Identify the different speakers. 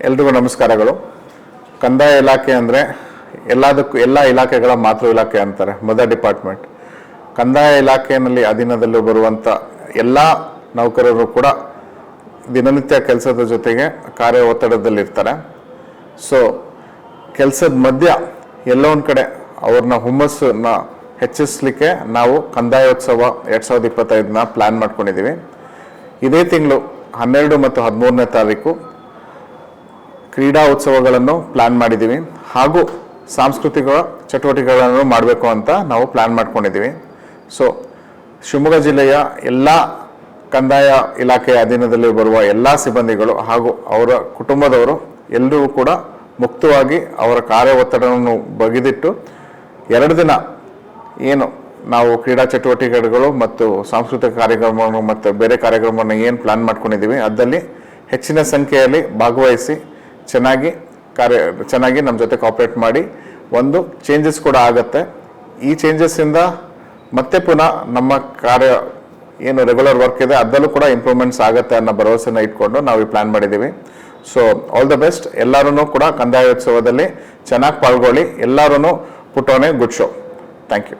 Speaker 1: ಎಲ್ರಿಗೂ ನಮಸ್ಕಾರಗಳು. ಕಂದಾಯ ಇಲಾಖೆ ಅಂದರೆ ಎಲ್ಲ ಇಲಾಖೆಗಳ ಮಾತೃ ಇಲಾಖೆ ಅಂತಾರೆ, ಮದರ್ ಡಿಪಾರ್ಟ್ಮೆಂಟ್. ಕಂದಾಯ ಇಲಾಖೆಯಲ್ಲಿ ಅಧೀನದಲ್ಲಿ ಬರುವಂಥ ಎಲ್ಲ ನೌಕರರು ಕೂಡ ದಿನನಿತ್ಯ ಕೆಲಸದ ಜೊತೆಗೆ ಕಾರ್ಯ ಒತ್ತಡದಲ್ಲಿರ್ತಾರೆ. ಸೊ ಕೆಲಸದ ಮಧ್ಯ ಎಲ್ಲೋ ಒಂದು ಕಡೆ ಅವ್ರನ್ನ ಹುಮ್ಮಸ್ಸನ್ನ ಹೆಚ್ಚಿಸಲಿಕ್ಕೆ ನಾವು ಕಂದಾಯೋತ್ಸವ 2025ನ ಪ್ಲ್ಯಾನ್ ಮಾಡ್ಕೊಂಡಿದ್ದೀವಿ. ಇದೇ ತಿಂಗಳು 12 ಮತ್ತು 13ನೇ ತಾರೀಕು ಕ್ರೀಡಾ ಉತ್ಸವಗಳನ್ನು ಪ್ಲ್ಯಾನ್ ಮಾಡಿದ್ದೀವಿ, ಹಾಗೂ ಸಾಂಸ್ಕೃತಿಕ ಚಟುವಟಿಕೆಗಳನ್ನು ಮಾಡಬೇಕು ಅಂತ ನಾವು ಪ್ಲ್ಯಾನ್ ಮಾಡ್ಕೊಂಡಿದ್ದೀವಿ. ಸೊ ಶಿವಮೊಗ್ಗ ಜಿಲ್ಲೆಯ ಎಲ್ಲ ಕಂದಾಯ ಇಲಾಖೆಯ ಅಧೀನದಲ್ಲಿ ಬರುವ ಎಲ್ಲ ಸಿಬ್ಬಂದಿಗಳು ಹಾಗೂ ಅವರ ಕುಟುಂಬದವರು ಎಲ್ಲರೂ ಕೂಡ ಮುಕ್ತವಾಗಿ ಅವರ ಕಾರ್ಯ ಒತ್ತಡವನ್ನು ಬಗೆದಿಟ್ಟು 2 ದಿನ ಏನು ನಾವು ಕ್ರೀಡಾ ಚಟುವಟಿಕೆಗಳು ಮತ್ತು ಸಾಂಸ್ಕೃತಿಕ ಕಾರ್ಯಕ್ರಮವನ್ನು ಮತ್ತು ಬೇರೆ ಕಾರ್ಯಕ್ರಮವನ್ನು ಏನು ಪ್ಲ್ಯಾನ್ ಮಾಡ್ಕೊಂಡಿದ್ದೀವಿ ಅದರಲ್ಲಿ ಹೆಚ್ಚಿನ ಸಂಖ್ಯೆಯಲ್ಲಿ ಭಾಗವಹಿಸಿ ಚೆನ್ನಾಗಿ ನಮ್ಮ ಜೊತೆ ಕೋಆಪರೇಟ್ ಮಾಡಿ ಒಂದು ಚೇಂಜಸ್ ಕೂಡ ಆಗುತ್ತೆ. ಈ ಚೇಂಜಸ್ಸಿಂದ ಮತ್ತೆ ಪುನಃ ನಮ್ಮ ಕಾರ್ಯ ಏನು ರೆಗ್ಯುಲರ್ ವರ್ಕ್ ಇದೆ ಅದರಲ್ಲೂ ಕೂಡ ಇಂಪ್ರೂವ್ಮೆಂಟ್ಸ್ ಆಗುತ್ತೆ ಅನ್ನೋ ಭರವಸೆನ ಇಟ್ಕೊಂಡು ನಾವು ಈ ಪ್ಲ್ಯಾನ್ ಮಾಡಿದ್ದೀವಿ. So all the best. ಎಲ್ಲರೂ ಕೂಡ ಕಂದಾಯೋತ್ಸವದಲ್ಲಿ ಚೆನ್ನಾಗಿ ಪಾಲ್ಗೊಳ್ಳಿ. ಎಲ್ಲರೂ put on a good show. Thank you.